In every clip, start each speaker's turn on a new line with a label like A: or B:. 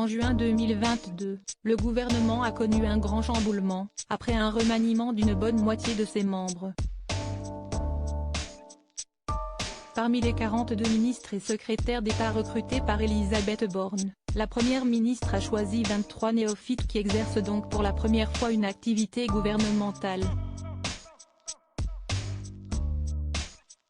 A: En juin 2022, le gouvernement a connu un grand chamboulement, après un remaniement d'une bonne moitié de ses membres. Parmi les 42 ministres et secrétaires d'État recrutés par Elisabeth Borne, la première ministre a choisi 23 néophytes qui exercent donc pour la première fois une activité gouvernementale.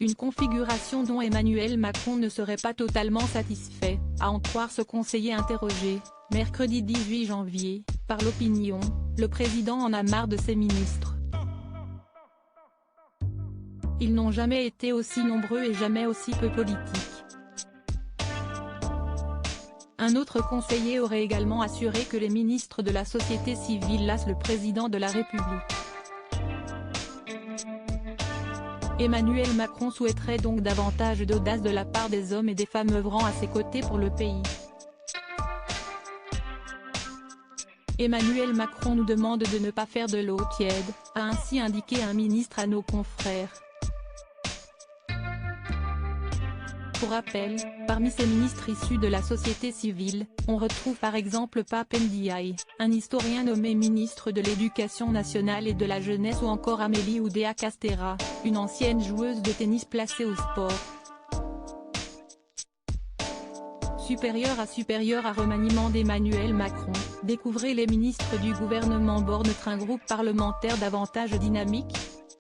A: Une configuration dont Emmanuel Macron ne serait pas totalement satisfait, à en croire ce conseiller interrogé, mercredi 18 janvier, par l'Opinion. Le président en a marre de ses ministres. Ils n'ont jamais été aussi nombreux et jamais aussi peu politiques. Un autre conseiller aurait également assuré que les ministres de la société civile lassent le président de la République. Emmanuel Macron souhaiterait donc davantage d'audace de la part des hommes et des femmes œuvrant à ses côtés pour le pays. Emmanuel Macron nous demande de ne pas faire de l'eau tiède, a ainsi indiqué un ministre à nos confrères. Pour rappel, parmi ces ministres issus de la société civile, on retrouve par exemple Pape Ndiaye, un historien nommé ministre de l'Éducation nationale et de la jeunesse, ou encore Amélie Oudéa Castéra, une ancienne joueuse de tennis placée au sport. Supérieur à remaniement d'Emmanuel Macron, découvrez les ministres du gouvernement Borne. Un groupe parlementaire davantage dynamique.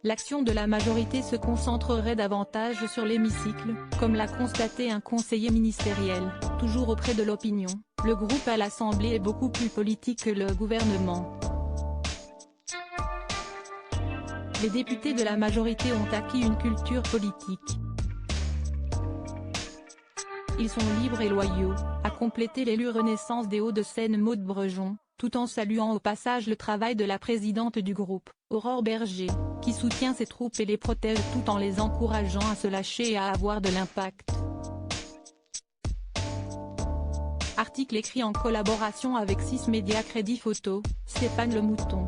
A: L'action de la majorité se concentrerait davantage sur l'hémicycle, comme l'a constaté un conseiller ministériel, toujours auprès de l'Opinion. Le groupe à l'Assemblée est beaucoup plus politique que le gouvernement. Les députés de la majorité ont acquis une culture politique. Ils sont libres et loyaux, a complété l'élu Renaissance des Hauts-de-Seine Maude Brejon, tout en saluant au passage le travail de la présidente du groupe, Aurore Berger, qui soutient ses troupes et les protège tout en les encourageant à se lâcher et à avoir de l'impact. Article écrit en collaboration avec 6 médias. Crédit photo, Stéphane Le Mouton.